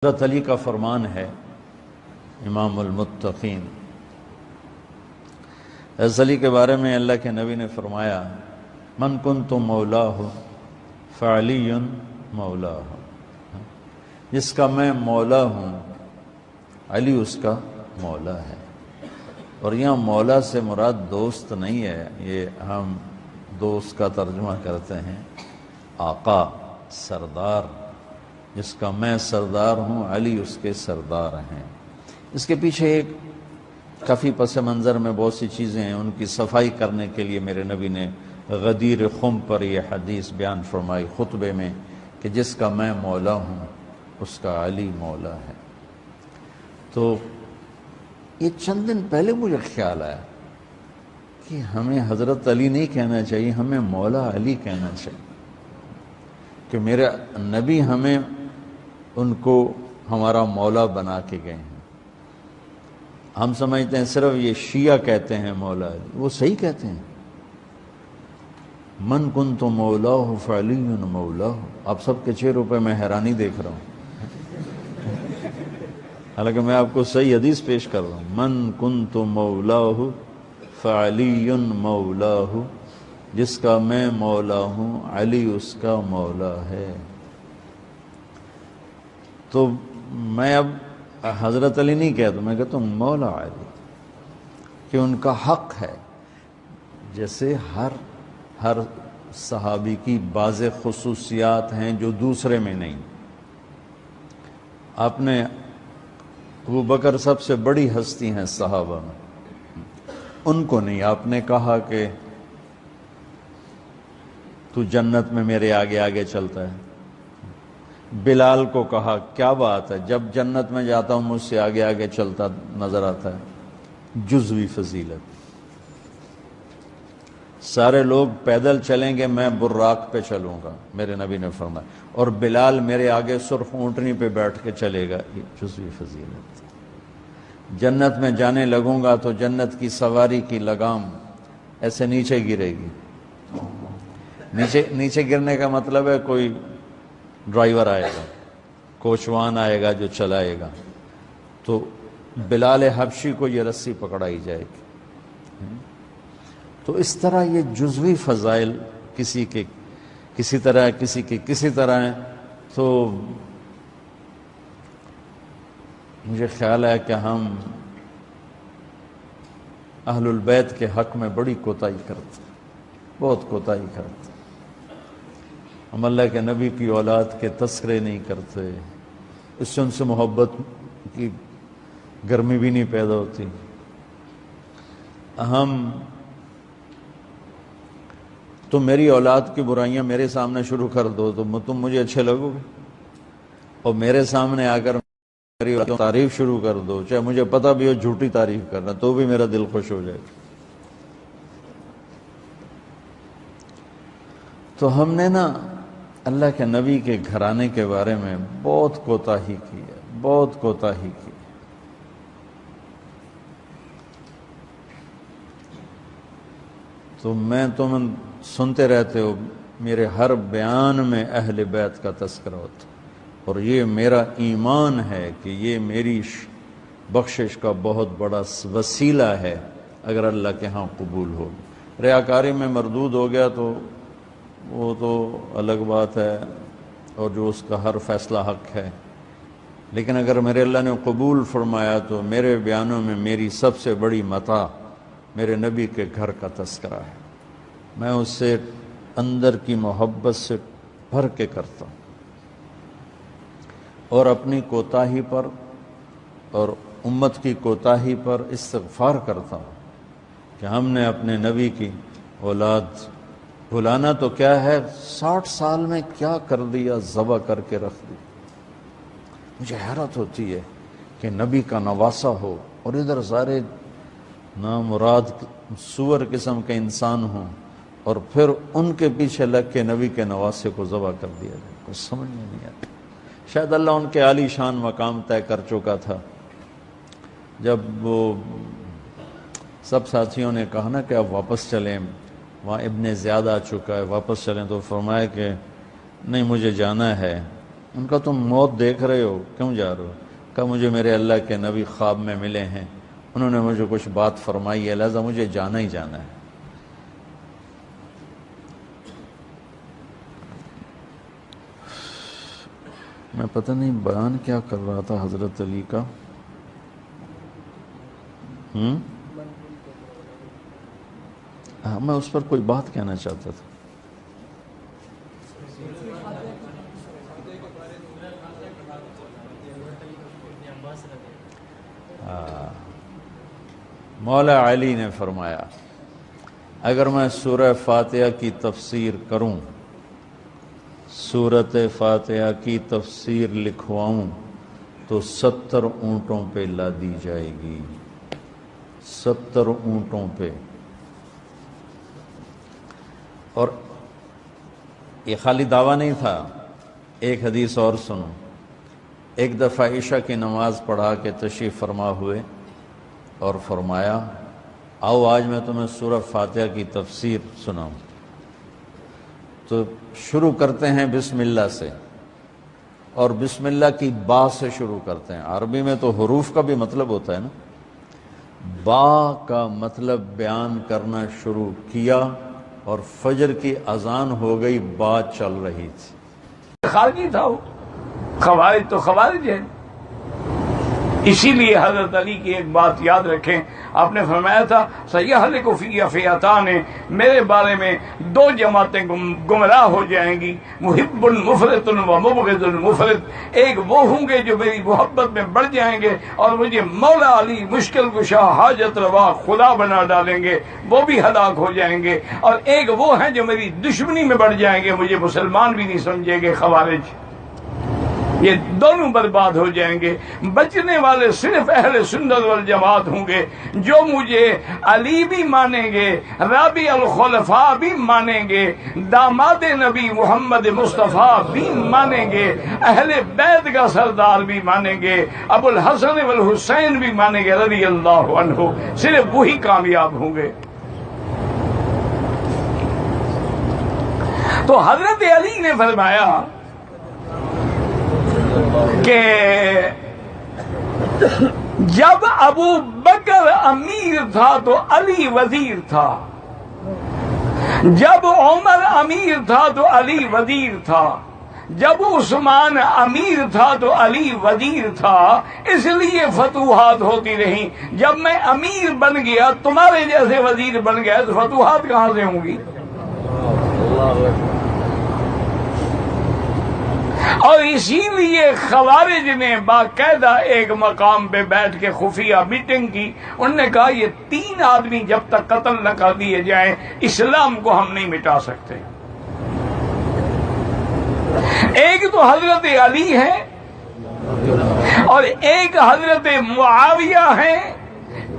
حضرت علی کا فرمان ہے، امام المتقین۔ حضرت علی کے بارے میں اللہ کے نبی نے فرمایا، من کنت مولاہ فعلی مولاہ، جس کا میں مولا ہوں علی اس کا مولا ہے۔ اور یہاں مولا سے مراد دوست نہیں ہے، یہ ہم دوست کا ترجمہ کرتے ہیں آقا، سردار، جس کا میں سردار ہوں علی اس کے سردار ہیں۔ اس کے پیچھے ایک کافی پس منظر میں بہت سی چیزیں ہیں، ان کی صفائی کرنے کے لیے میرے نبی نے غدیر خم پر یہ حدیث بیان فرمائی خطبے میں کہ جس کا میں مولا ہوں اس کا علی مولا ہے۔ تو یہ چند دن پہلے مجھے خیال آیا کہ ہمیں حضرت علی نہیں کہنا چاہیے، ہمیں مولا علی کہنا چاہیے، کہ میرے نبی ہمیں ان کو ہمارا مولا بنا کے گئے ہیں۔ ہم سمجھتے ہیں صرف یہ شیعہ کہتے ہیں مولا علی، وہ صحیح کہتے ہیں، من کنت مولاہ فعلی مولاہ۔ آپ سب کے چہروں پہ میں حیرانی دیکھ رہا ہوں، حالانکہ میں آپ کو صحیح حدیث پیش کر رہا ہوں، من کنت مولاہ فعلی مولاہ، جس کا میں مولا ہوں علی اس کا مولا ہے۔ تو میں اب حضرت علی نہیں کہتا، میں کہتا ہوں مولا علی، کہ ان کا حق ہے۔ جیسے ہر صحابی کی بعض خصوصیات ہیں جو دوسرے میں نہیں۔ آپ نے ابو بکر سب سے بڑی ہستی ہیں صحابہ میں، ان کو نہیں، آپ نے کہا کہ تو جنت میں میرے آگے آگے چلتا ہے۔ بلال کو کہا کیا بات ہے، جب جنت میں جاتا ہوں مجھ سے آگے آگے چلتا نظر آتا ہے۔ جزوی فضیلت، سارے لوگ پیدل چلیں گے، میں براق پہ چلوں گا، میرے نبی نے فرمایا، اور بلال میرے آگے سرخ اونٹنی پہ بیٹھ کے چلے گا، یہ جزوی فضیلت۔ جنت میں جانے لگوں گا تو جنت کی سواری کی لگام ایسے نیچے گرے گی۔ نیچے گرنے کا مطلب ہے کوئی ڈرائیور آئے گا، کوچوان آئے گا جو چلائے گا، تو بلال حبشی کو یہ رسی پکڑائی جائے گی۔ تو اس طرح یہ جزوی فضائل کسی کے کسی طرح، کسی کے کسی طرح ہیں۔ تو مجھے خیال ہے کہ ہم اہل البیت کے حق میں بڑی کوتاہی کرتے ہیں، بہت کوتاہی کرتے ہیں۔ ہم اللہ کے نبی کی اولاد کے تذکرے نہیں کرتے، اس سے ان سے محبت کی گرمی بھی نہیں پیدا ہوتی۔ تم میری اولاد کی برائیاں میرے سامنے شروع کر دو تو تم مجھے اچھے لگو گے، اور میرے سامنے آ کر میری تعریف شروع کر دو، چاہے مجھے پتہ بھی ہو جھوٹی تعریف کرنا، تو بھی میرا دل خوش ہو جائے گا۔ تو ہم نے نا اللہ کے نبی کے گھرانے کے بارے میں بہت کوتاہی کی ہے، بہت کوتاہی کی۔ تو تم سنتے رہتے ہو، میرے ہر بیان میں اہل بیت کا تذکرہ ہوتا، اور یہ میرا ایمان ہے کہ یہ میری بخشش کا بہت بڑا وسیلہ ہے اگر اللہ کے ہاں قبول ہو۔ ریاکاری میں مردود ہو گیا تو وہ تو الگ بات ہے، اور جو اس کا ہر فیصلہ حق ہے، لیکن اگر میرے اللہ نے قبول فرمایا تو میرے بیانوں میں میری سب سے بڑی متاع میرے نبی کے گھر کا تذکرہ ہے۔ میں اس سے اندر کی محبت سے بھر کے کرتا ہوں، اور اپنی کوتاہی پر اور امت کی کوتاہی پر استغفار کرتا ہوں کہ ہم نے اپنے نبی کی اولاد بھلانا تو کیا ہے، 60 سال میں کیا کر دیا، ذبح کر کے رکھ دی۔ مجھے حیرت ہوتی ہے کہ نبی کا نواسہ ہو اور ادھر سارے نامراد سور قسم کے انسان ہوں، اور پھر ان کے پیچھے لگ کے نبی کے نواسے کو ذبح کر دیا جائے، کچھ سمجھ میں نہیں آتا۔ شاید اللہ ان کے عالی شان مقام طے کر چکا تھا۔ جب وہ سب ساتھیوں نے کہا نا کہ اب واپس چلیں، وہاں ابن زیاد آ چکا ہے، واپس چلیں، تو فرمایا کہ نہیں، مجھے جانا ہے، ان کا تم موت دیکھ رہے ہو، کیوں جا رہے ہو؟ کہا مجھے میرے اللہ کے نبی خواب میں ملے ہیں، انہوں نے مجھے کچھ بات فرمائی ہے، لہذا مجھے جانا ہی جانا ہے۔ میں پتہ نہیں بیان کیا کر رہا تھا حضرت علی کا، میں اس پر کوئی بات کہنا چاہتا تھا۔ مولا علی نے فرمایا اگر میں سورہ فاتحہ کی تفسیر کروں، سورۃ فاتحہ کی تفسیر لکھواؤں تو 70 اونٹوں پہ لادی جائے گی، 70 اونٹوں پہ۔ اور یہ خالی دعویٰ نہیں تھا، ایک حدیث اور سنو۔ ایک دفعہ عشاء کی نماز پڑھا کے تشریف فرما ہوئے اور فرمایا آؤ آج میں تمہیں سورہ فاتحہ کی تفسیر سناؤں۔ تو شروع کرتے ہیں بسم اللہ سے، اور بسم اللہ کی با سے شروع کرتے ہیں۔ عربی میں تو حروف کا بھی مطلب ہوتا ہے نا، با کا مطلب بیان کرنا شروع کیا اور فجر کی اذان ہو گئی، بات چل رہی تھی۔ خارجی تھا وہ، خوارج تو خوارج ہے۔ اسی لیے حضرت علی کی ایک بات یاد رکھیں، آپ نے فرمایا تھا سیہلک فی فئتان، میرے بارے میں 2 جماعتیں گمراہ ہو جائیں گی، محب مفرط و مبغض مفرط۔ ایک وہ ہوں گے جو میری محبت میں بڑھ جائیں گے اور مجھے مولا علی مشکل کشا حاجت روا خدا بنا ڈالیں گے، وہ بھی ہلاک ہو جائیں گے۔ اور ایک وہ ہیں جو میری دشمنی میں بڑھ جائیں گے، مجھے مسلمان بھی نہیں سمجھیں گے، خوارج۔ یہ دونوں برباد ہو جائیں گے۔ بچنے والے صرف اہل سنت والجماعت ہوں گے، جو مجھے علی بھی مانیں گے، رابع الخلفاء بھی مانیں گے، داماد نبی محمد مصطفیٰ بھی مانیں گے، اہل بیت کا سردار بھی مانیں گے، ابو الحسن والحسین بھی مانیں گے رضی اللہ عنہ۔ صرف وہی کامیاب ہوں گے۔ تو حضرت علی نے فرمایا کہ جب ابو بکر امیر تھا تو علی وزیر تھا، جب عمر امیر تھا تو علی وزیر تھا، جب عثمان امیر تھا تو علی وزیر تھا، اس لیے فتوحات ہوتی رہیں۔ جب میں امیر بن گیا، تمہارے جیسے وزیر بن گیا، تو فتوحات کہاں سے ہوں گی؟ اور اسی لیے خوارج نے باقاعدہ ایک مقام پہ بیٹھ کے خفیہ میٹنگ کی، انہوں نے کہا یہ 3 آدمی جب تک قتل نہ کر دیے جائیں اسلام کو ہم نہیں مٹا سکتے۔ ایک تو حضرت علی ہے اور ایک حضرت معاویہ ہیں،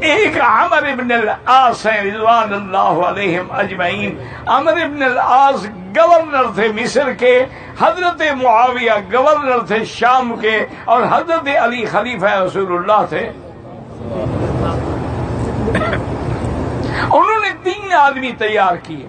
ایک عمر ابن العاص ہیں رضوان اللہ علیہم اجمعین۔ عمر ابن العاص گورنر تھے مصر کے، حضرت معاویہ گورنر تھے شام کے، اور حضرت علی خلیفہ رسول اللہ تھے۔ انہوں نے 3 آدمی تیار کیے۔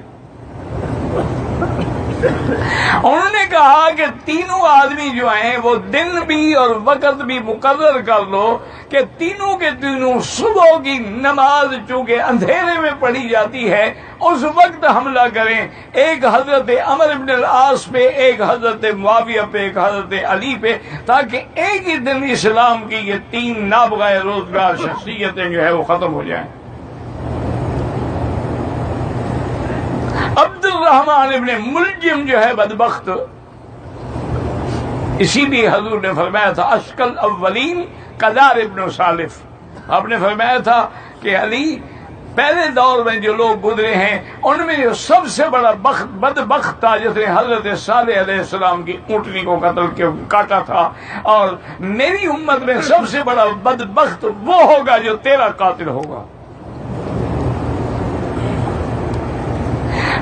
انہوں نے کہا کہ تینوں آدمی جو ہیں وہ دن بھی اور وقت بھی مقرر کر لو کہ تینوں کے تینوں صبح کی نماز چونکہ اندھیرے میں پڑھی جاتی ہے اس وقت حملہ کریں، ایک حضرت عمر بن العاص پہ، ایک حضرت معاویہ پہ، ایک حضرت علی پہ، تاکہ ایک ہی دن اسلام کی یہ 3 نابغہ روزگار شخصیتیں جو ہے وہ ختم ہو جائیں۔ عبد الرحمن ابن ملجم جو ہے بدبخت، اسی لیے حضور نے فرمایا تھا اشکل اولین قدار ابن سالف۔ آپ نے فرمایا تھا کہ علی پہلے دور میں جو لوگ گزرے ہیں ان میں جو سب سے بڑا بدبخت تھا جس نے حضرت صالح علیہ السلام کی اونٹنی کو کاٹا تھا، اور میری امت میں سب سے بڑا بدبخت وہ ہوگا جو تیرا قاتل ہوگا۔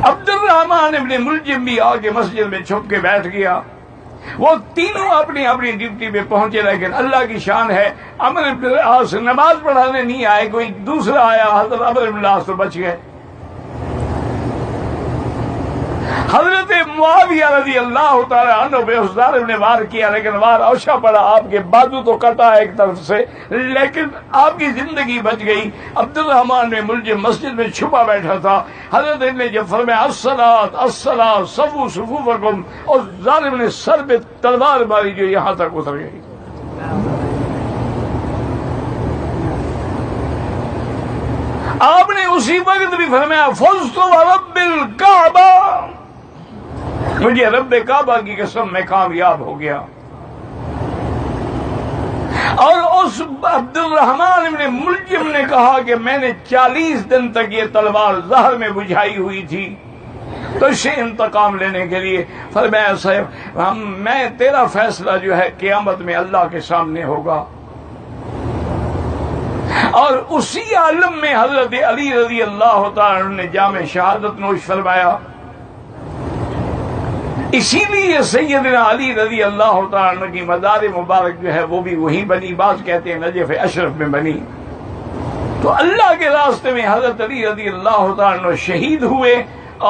عبد الرحمن ابن ملجم بھی آ کے مسجد میں چھپ کے بیٹھ گیا۔ وہ تینوں اپنی اپنی ڈیوٹی پہ پہنچے، لیکن اللہ کی شان ہے عمر ابن العاص نماز پڑھانے نہیں آئے، کوئی دوسرا آیا، حضرت عمر ابن العاص تو بچ گئے۔ حضرت معاویہ رضی اللہ تعالیٰ عنہ پہ اس ظالم نے وار کیا، لیکن وار اوچھا پڑا، آپ کے بازو تو کٹا ایک طرف سے، لیکن آپ کی زندگی بچ گئی۔ عبد الرحمن میں ملزم مسجد میں چھپا بیٹھا تھا، حضرت نے جب فرمایا الصلاۃ الصلاۃ صفوا صفوفکم، اور ظالم نے سر پہ تلوار ماری جو یہاں تک اتر گئی۔ آپ نے اسی وقت بھی فرمایا فزت ورب الکعبہ، مجھے رب کعبہ کی قسم میں کامیاب ہو گیا۔ اور اس عبد الرحمن ابن ملجم نے کہا کہ میں نے 40 دن تک یہ تلوار زہر میں بجھائی ہوئی تھی تو سے انتقام لینے کے لیے۔ فرمایا صاحب میں تیرا فیصلہ جو ہے قیامت میں اللہ کے سامنے ہوگا۔ اور اسی عالم میں حضرت علی رضی اللہ تعالیٰ عنہ نے جام شہادت نوش فرمایا۔ اسی لیے سیدنا علی رضی اللہ تعالیٰ عنہ کی مزار مبارک جو ہے وہ بھی وہیں بنی، بعض کہتے ہیں نجف اشرف میں بنی۔ تو اللہ کے راستے میں حضرت علی رضی اللہ تعالیٰ عنہ شہید ہوئے،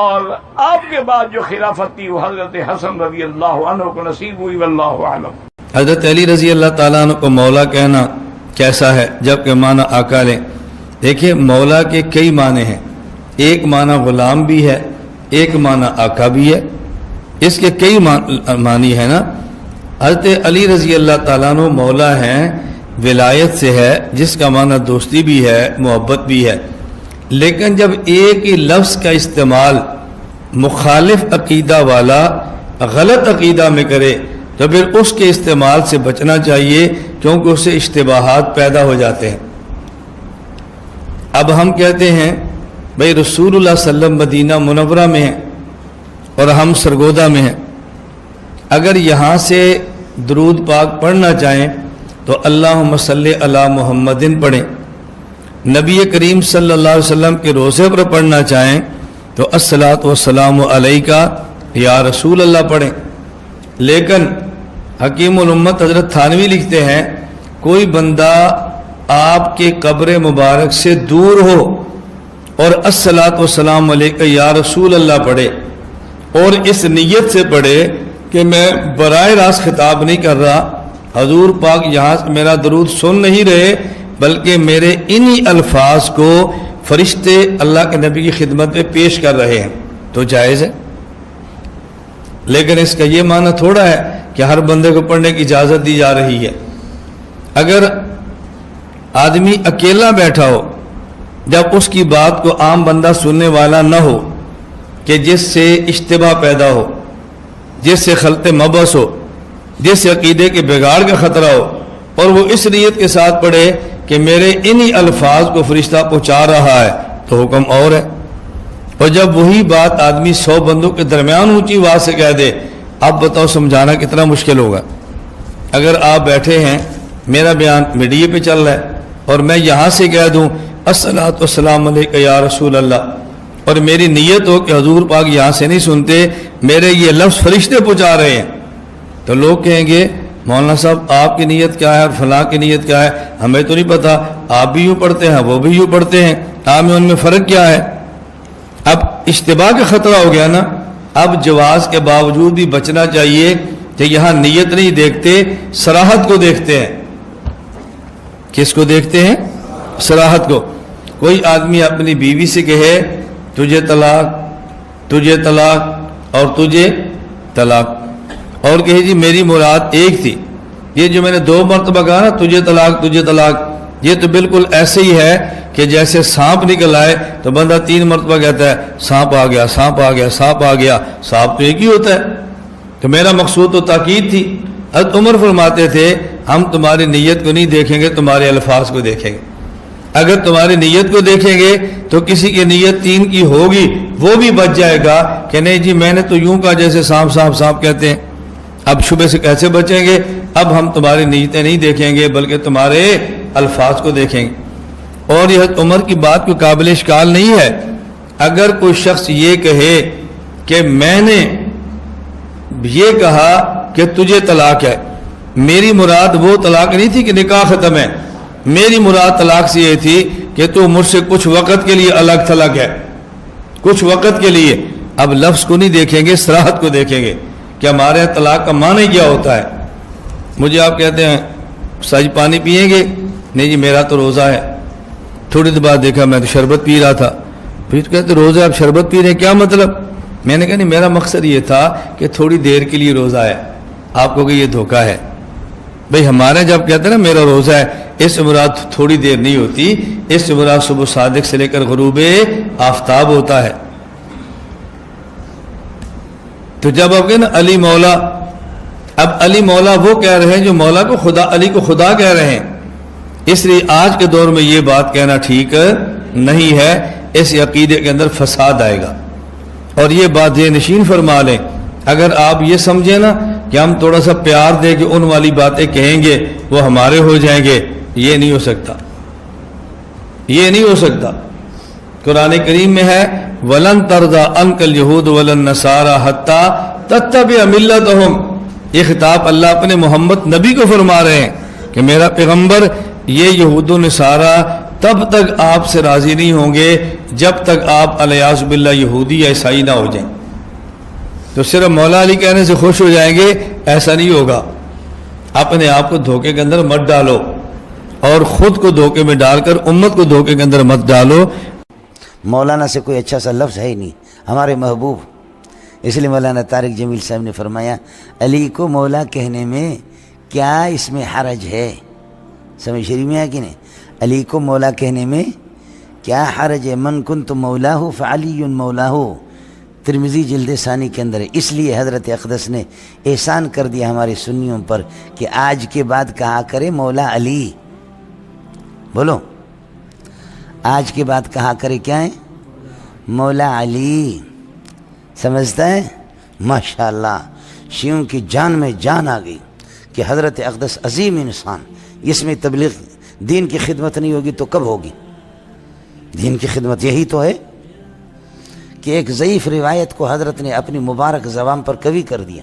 اور آپ کے بعد جو خلافت تھی وہ حضرت حسن رضی اللہ عنہ کو نصیب ہوئی، واللہ اعلم۔ حضرت علی رضی اللہ تعالیٰ عنہ کو مولا کہنا کیسا ہے جبکہ معنی آقا لیں؟ دیکھیں مولا کے کئی معنی ہیں، ایک معنی غلام بھی ہے، ایک معنی آقا بھی ہے، اس کے کئی معنی ہیں نا۔ حضرت علی رضی اللہ تعالیٰ عنہ مولا ہیں، ولایت سے ہے، جس کا معنی دوستی بھی ہے، محبت بھی ہے، لیکن جب ایک ہی لفظ کا استعمال مخالف عقیدہ والا غلط عقیدہ میں کرے تو پھر اس کے استعمال سے بچنا چاہیے، کیونکہ اس سے اشتباہات پیدا ہو جاتے ہیں۔ اب ہم کہتے ہیں بھئی رسول اللہ صلی اللہ علیہ وسلم مدینہ منورہ میں ہیں اور ہم سرگودا میں ہیں، اگر یہاں سے درود پاک پڑھنا چاہیں تو اللہم صلی علی محمدن پڑھیں، نبی کریم صلی اللہ علیہ وسلم کے روضے پر پڑھنا چاہیں تو الصلاۃ والسلام علیکہ یا رسول اللہ پڑھیں۔ لیکن حکیم الامت حضرت تھانوی لکھتے ہیں کوئی بندہ آپ کے قبر مبارک سے دور ہو اور الصلاۃ والسلام علیکہ یا رسول اللہ پڑھے، اور اس نیت سے پڑھے کہ میں براہ راست خطاب نہیں کر رہا، حضور پاک یہاں سے میرا درود سن نہیں رہے، بلکہ میرے انہی الفاظ کو فرشتے اللہ کے نبی کی خدمت میں پیش کر رہے ہیں، تو جائز ہے۔ لیکن اس کا یہ معنی تھوڑا ہے کہ ہر بندے کو پڑھنے کی اجازت دی جا رہی ہے۔ اگر آدمی اکیلا بیٹھا ہو، جب اس کی بات کو عام بندہ سننے والا نہ ہو کہ جس سے اشتباہ پیدا ہو، جس سے خلط مبس ہو، جس سے عقیدے کے بگاڑ کا خطرہ ہو، اور وہ اس نیت کے ساتھ پڑھے کہ میرے انہی الفاظ کو فرشتہ پہنچا رہا ہے، تو حکم اور ہے۔ اور جب وہی بات آدمی 100 بندوں کے درمیان اونچی آواز سے کہہ دے، اب بتاؤ سمجھانا کتنا مشکل ہوگا۔ اگر آپ بیٹھے ہیں، میرا بیان میڈیا پہ چل رہا ہے، اور میں یہاں سے کہہ دوں الصلاۃ والسلام علیکہ یا رسول اللہ، اور میری نیت ہو کہ حضور پاک یہاں سے نہیں سنتے، میرے یہ لفظ فرشتے پہنچا رہے ہیں، تو لوگ کہیں گے مولانا صاحب آپ کی نیت کیا ہے اور فلاں کی نیت کیا ہے، ہمیں تو نہیں پتا، آپ بھی یوں پڑھتے ہیں وہ بھی یوں پڑھتے ہیں، آپ میں ان میں فرق کیا ہے؟ اب اشتباہ کا خطرہ ہو گیا نا۔ اب جواز کے باوجود بھی بچنا چاہیے کہ یہاں نیت نہیں دیکھتے، صراحت کو دیکھتے ہیں۔ کس کو دیکھتے ہیں؟ صراحت کو۔ کوئی آدمی اپنی بیوی سے کہے تجھے طلاق، تجھے طلاق اور تجھے طلاق، اور کہے جی میری مراد ایک تھی، یہ جو میں نے 2 مرتبہ کہا نا تجھے طلاق تجھے طلاق، یہ تو بالکل ایسے ہی ہے کہ جیسے سانپ نکل آئے تو بندہ 3 مرتبہ کہتا ہے سانپ آ گیا سانپ آ گیا سانپ آ گیا، سانپ تو ایک ہی ہوتا ہے۔ تو میرا مقصود تو تاکید تھی۔ حضرت عمر فرماتے تھے ہم تمہاری نیت کو نہیں دیکھیں گے، تمہارے الفاظ کو دیکھیں گے۔ اگر تمہاری نیت کو دیکھیں گے تو کسی کی نیت 3 کی ہوگی، وہ بھی بچ جائے گا کہ نہیں جی میں نے تو یوں کہا جیسے سانپ سانپ سانپ کہتے ہیں۔ اب شبہ سے کیسے بچیں گے؟ اب ہم تمہاری نیتیں نہیں دیکھیں گے بلکہ تمہارے الفاظ کو دیکھیں گے۔ اور یہ عمر کی بات کو قابل اشکال نہیں ہے۔ اگر کوئی شخص یہ کہے کہ میں نے یہ کہا کہ تجھے طلاق ہے، میری مراد وہ طلاق نہیں تھی کہ نکاح ختم ہے، میری مراد طلاق سے یہ تھی کہ تو مجھ سے کچھ وقت کے لیے الگ تھلگ ہے، کچھ وقت کے لیے۔ اب لفظ کو نہیں دیکھیں گے، صراحت کو دیکھیں گے کہ ہمارے یہاں طلاق کا معنی کیا ہوتا ہے۔ مجھے آپ کہتے ہیں سج پانی پئیں گے؟ نہیں جی میرا تو روزہ ہے۔ تھوڑی دیر بعد دیکھا میں تو شربت پی رہا تھا، پھر کہتے روزہ آپ شربت پی رہے ہیں، کیا مطلب؟ میں نے کہا نہیں، میرا مقصد یہ تھا کہ تھوڑی دیر کے لیے روزہ ہے، آپ کو کہ یہ دھوکہ ہے۔ بھئی ہمارے جب کہتے ہیں نا میرا روزہ ہے، اس سے مراد تھوڑی دیر نہیں ہوتی، اس سے مراد صبح صادق سے لے کر غروب آفتاب ہوتا ہے۔ تو جب آپ کہتے نا علی مولا، اب علی مولا وہ کہہ رہے ہیں جو مولا کو خدا، علی کو خدا کہہ رہے ہیں، اس لیے آج کے دور میں یہ بات کہنا ٹھیک نہیں ہے، اس عقیدے کے اندر فساد آئے گا۔ اور یہ بات یہ نشین فرما لیں، اگر آپ یہ سمجھیں نا کہ ہم تھوڑا سا پیار دے کے ان والی باتیں کہیں گے وہ ہمارے ہو جائیں گے، یہ نہیں ہو سکتا، یہ نہیں ہو سکتا۔ قرآن کریم میں ہے وَلَن تَرْضَىٰ عَنْكَ الْيَهُودُ وَلَا النَّصَارَىٰ حَتَّىٰ تَتَّبِعَ مِلَّتَهُمْ۔ یہ خطاب اللہ اپنے محمد نبی کو فرما رہے ہیں کہ میرا پیغمبر یہ یہود و نصارہ تب تک آپ سے راضی نہیں ہوں گے جب تک آپ الیاذ باللہ یہودی یا عیسائی نہ ہو جائیں۔ تو صرف مولا علی کہنے سے خوش ہو جائیں گے، ایسا نہیں ہوگا۔ اپنے آپ کو دھوکے کے اندر مت ڈالو، اور خود کو دھوکے میں ڈال کر امت کو دھوکے کے اندر مت ڈالو۔ مولانا سے کوئی اچھا سا لفظ ہے ہی نہیں، ہمارے محبوب۔ اس لیے مولانا طارق جمیل صاحب نے فرمایا علی کو مولا کہنے میں کیا اس میں حرج ہے؟ سمجھ شریف میں ہے کہ نہیں؟ علی کو مولا کہنے میں کیا حرج ہے؟ من کنت مولاہ فعلی مولاہ، ترمذی جلد ثانی کے اندر ہے۔ اس لیے حضرت اقدس نے احسان کر دیا ہمارے سنیوں پر کہ آج کے بعد کہا کرے مولا علی، بولو آج کے بعد کہا کرے کیا ہے؟ مولا علی۔ سمجھتا ہے؟ ماشاءاللہ شیعوں کی جان میں جان آ گئی کہ حضرت اقدس عظیم انسان، اس میں تبلیغ دین کی خدمت نہیں ہوگی تو کب ہوگی؟ دین کی خدمت یہی تو ہے کہ ایک ضعیف روایت کو حضرت نے اپنی مبارک زبان پر کبھی کر دیا،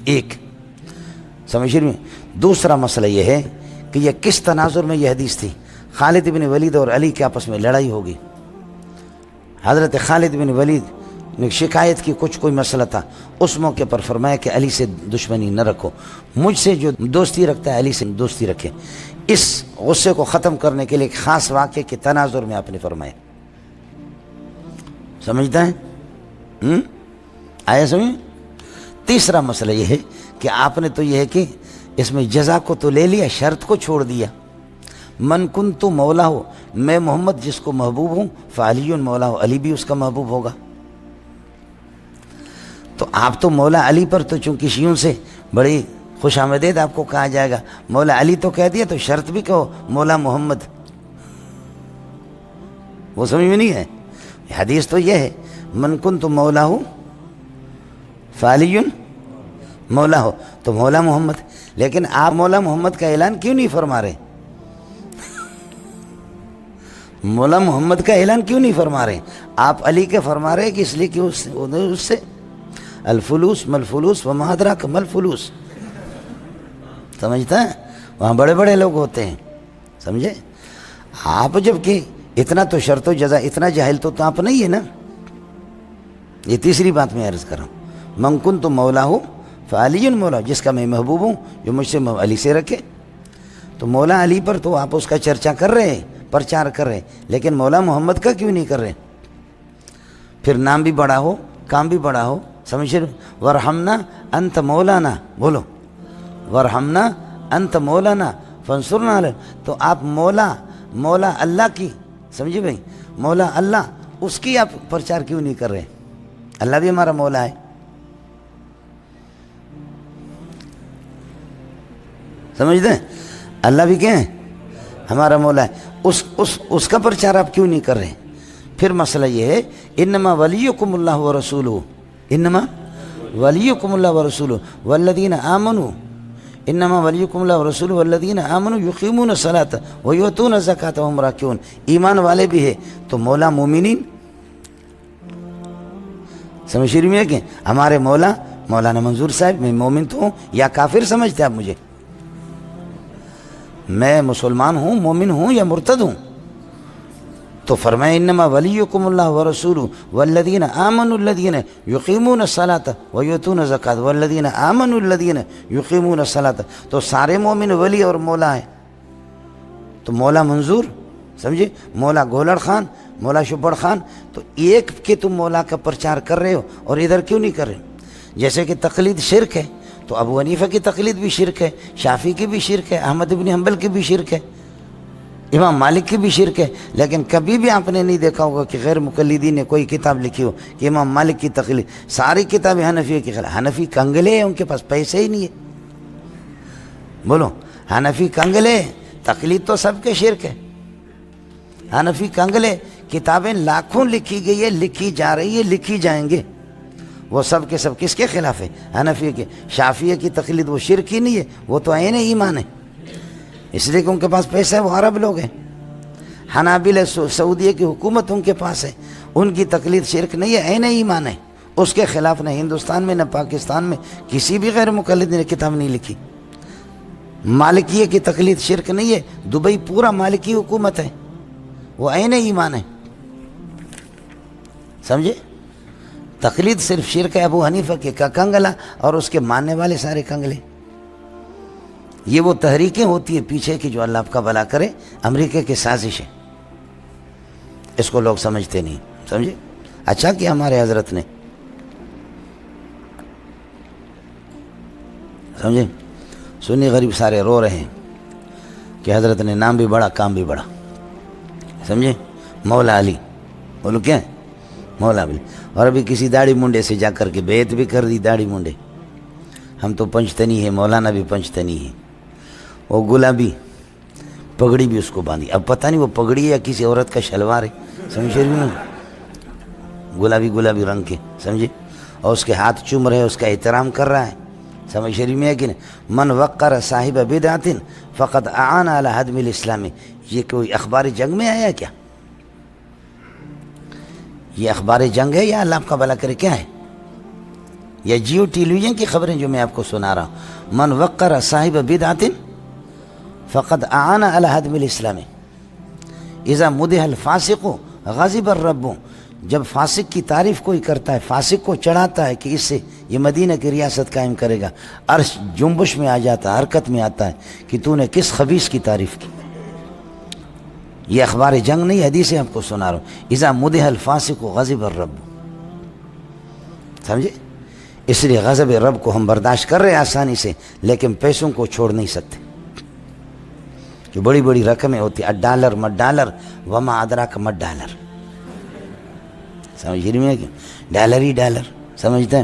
ایک سمجھ میں۔ دوسرا مسئلہ یہ ہے کہ یہ کس تناظر میں یہ حدیث تھی؟ خالد بن ولید اور علی کے آپس میں لڑائی ہوگی۔ حضرت خالد بن ولید نے شکایت کی، کچھ کوئی مسئلہ تھا، اس موقع پر فرمایا کہ علی سے دشمنی نہ رکھو، مجھ سے جو دوستی رکھتا ہے علی سے دوستی رکھے۔ اس غصے کو ختم کرنے کے لیے ایک خاص واقعے کے تناظر میں آپ نے فرمایا۔ سمجھتا ہے؟ آیا سمجھ؟ تیسرا مسئلہ یہ ہے کہ آپ نے تو یہ ہے کہ اس میں جزا کو تو لے لیا، شرط کو چھوڑ دیا۔ من کنت مولا ہو، میں محمد جس کو محبوب ہوں، فعلی مولا ہو، علی بھی اس کا محبوب ہوگا۔ تو آپ تو مولا علی پر تو چونکہ شیعوں سے بڑی خوش آمدید آپ کو کہا جائے گا، مولا علی تو کہہ دیا تو شرط بھی کہو مولا محمد۔ وہ سمجھ میں نہیں ہے؟ حدیث تو یہ ہے من کنت مولا ہو فعلی مولا ہو، تو مولا محمد۔ لیکن آپ مولا محمد کا اعلان کیوں نہیں فرما رہے؟ مولا محمد کا اعلان کیوں نہیں فرما رہے؟ آپ علی کے فرما رہے کہ اس لیے کہ اس سے الفلوس ملفلوس وما ادراک ملفلوس، سمجھتا ہے؟ وہاں بڑے بڑے لوگ ہوتے ہیں، سمجھے؟ آپ جب کہ اتنا تو شرط و جزا، اتنا جاہل تو آپ نہیں ہے نا۔ یہ تیسری بات میں عرض کر رہا ہوں، من کنت مولا ہوں فعلی مولا، جس کا میں محبوب ہوں جو مجھ سے علی سے رکھے۔ تو مولا علی پر تو آپ اس کا چرچا کر رہے ہیں، پرچار کر رہے ہیں، لیکن مولا محمد کا کیوں نہیں کر رہے؟ پھر نام بھی بڑا ہو، کام بھی بڑا ہو، سمجھ رہے؟ ورحمنا انت مولانا، بولو ورحمنا انت مولانا فانصرنا علی، تو آپ مولا اللہ کی، سمجھے بھائی؟ مولا اللہ، اس کی آپ پرچار کیوں نہیں کر رہے؟ اللہ بھی ہمارا مولا ہے، سمجھتے ہیں؟ اللہ بھی کیا ہے؟ ہمارا مولا ہے، اس کا پرچار آپ کیوں نہیں کر رہے؟ پھر مسئلہ یہ ہے انما ولیکم اللہ ورسولہ، انما ولیکم اللہ ورسولہ والذین آمنوا، انما ولیکم اللہ ورسولہ والذین آمنوا یقیمون الصلاۃ ویؤتون الزکاۃ وہم راکعون، ایمان والے بھی ہے تو مولا مومنین، سمجھ رہی میں کہ ہمارے مولانا منظور صاحب، میں مومن تو ہوں یا کافر سمجھتے آپ مجھے؟ میں مسلمان ہوں، مومن ہوں یا مرتد ہوں؟ تو فرمایا انما ولیکم اللہ ورسولہ والذین آمنوا الذین یقیمون الصلاۃ ویؤتون الزکاۃ والذین آمنوا الذین یقیمون الصلاۃ. تو سارے مومن ولی اور مولا ہیں. تو مولا منظور سمجھے، مولا گولڑ خان، مولا شبڑ خان. تو ایک کہ تم مولا کا پرچار کر رہے ہو اور ادھر کیوں نہیں کر رہے؟ جیسے کہ تقلید شرک ہے تو ابو حنیفہ کی تقلید بھی شرک ہے، شافعی کی بھی شرک ہے، احمد بن حنبل کی بھی شرک ہے، امام مالک کی بھی شرک ہے. لیکن کبھی بھی آپ نے نہیں دیکھا ہوگا کہ غیر مقلدین نے کوئی کتاب لکھی ہو کہ امام مالک کی تقلید. ساری کتابیں حنفی کی خلاف. حنفی کنگلے ہیں، ان کے پاس پیسے ہی نہیں ہے. بولو، حنفی کنگلے، تقلید تو سب کے شرک ہے. حنفی کنگلے، کتابیں لاکھوں لکھی گئی ہے، لکھی جا رہی ہے، لکھی جائیں گے. وہ سب کے سب کس کے خلاف ہے؟ حنفی کے. شافعی کی تقلید وہ شرک ہی نہیں ہے، وہ تو عین ایمان ہے، اس لیے کہ ان کے پاس پیسہ ہے، وہ عرب لوگ ہیں. حنابلہ سعودیہ کی حکومت ان کے پاس ہے، ان کی تقلید شرک نہیں ہے، عین ایمان ہے. اس کے خلاف نہ ہندوستان میں نہ پاکستان میں کسی بھی غیر مقلد نے کتاب نہیں لکھی. مالکیہ کی تقلید شرک نہیں ہے، دبئی پورا مالکی حکومت ہے، وہ عین ایمان ہے. سمجھے؟ تقلید صرف شرک ہے ابو حنیفہ کے کا کنگلا اور اس کے ماننے والے سارے کنگلے. یہ وہ تحریکیں ہوتی ہے پیچھے کی جو اللہ آپ کا بھلا کرے، امریکہ کی سازش ہے. اس کو لوگ سمجھتے نہیں. سمجھے؟ اچھا کہ ہمارے حضرت نے، سمجھے، سنی غریب سارے رو رہے ہیں کہ حضرت نے نام بھی بڑا کام بھی بڑا. سمجھے؟ مولا علی، بولو کیا ہے؟ مولا علی. اور ابھی کسی داڑھی منڈے سے جا کر کے بیعت بھی کر دی. داڑھی منڈے، ہم تو پنجتنی ہے، مولانا بھی پنجتنی ہے. وہ گلابی پگڑی بھی اس کو باندھی. اب پتہ نہیں وہ پگڑی ہے یا کسی عورت کا شلوار ہے، سمجھے نا، گلابی گلابی رنگ کے. سمجھے؟ اور اس کے ہاتھ چوم رہے، اس کا احترام کر رہا ہے. سمجھ شریف میں ہے کہ نہیں؟ من وقر صاحب بدعت فقد اعان علی ہدم الاسلام. یہ کوئی اخبار جنگ میں آیا کیا؟ یہ اخبار جنگ ہے یا اللہ آپ کا بھلا کرے کیا ہے؟ یا جیو ٹیلی ویژن کی خبریں جو میں آپ کو سنا رہا ہوں؟ من وقر صاحب بدعت فقد اعان علی ہدم الاسلام. اذا مدح الفاسق غضب الرب. جب فاسق کی تعریف کوئی کرتا ہے، فاسق کو چڑھاتا ہے کہ اس سے یہ مدینہ کی ریاست قائم کرے گا، عرش جنبش میں آ جاتا ہے، حرکت میں آتا ہے کہ تو نے کس خبیث کی تعریف کی. یہ اخبار جنگ نہیں، حدیث آپ کو سنا رہا ہوں. اذا مدح الفاسق غضب الرب. سمجھے؟ اس لیے غضب رب کو ہم برداشت کر رہے ہیں آسانی سے، لیکن پیسوں کو چھوڑ نہیں سکتے. جو بڑی بڑی رقمیں ہوتی ہیں، $1 مت ڈالر وما ادراک مت ڈالر. سمجھ رہی میں کہ ڈالر ہی ڈالر، سمجھتے ہیں؟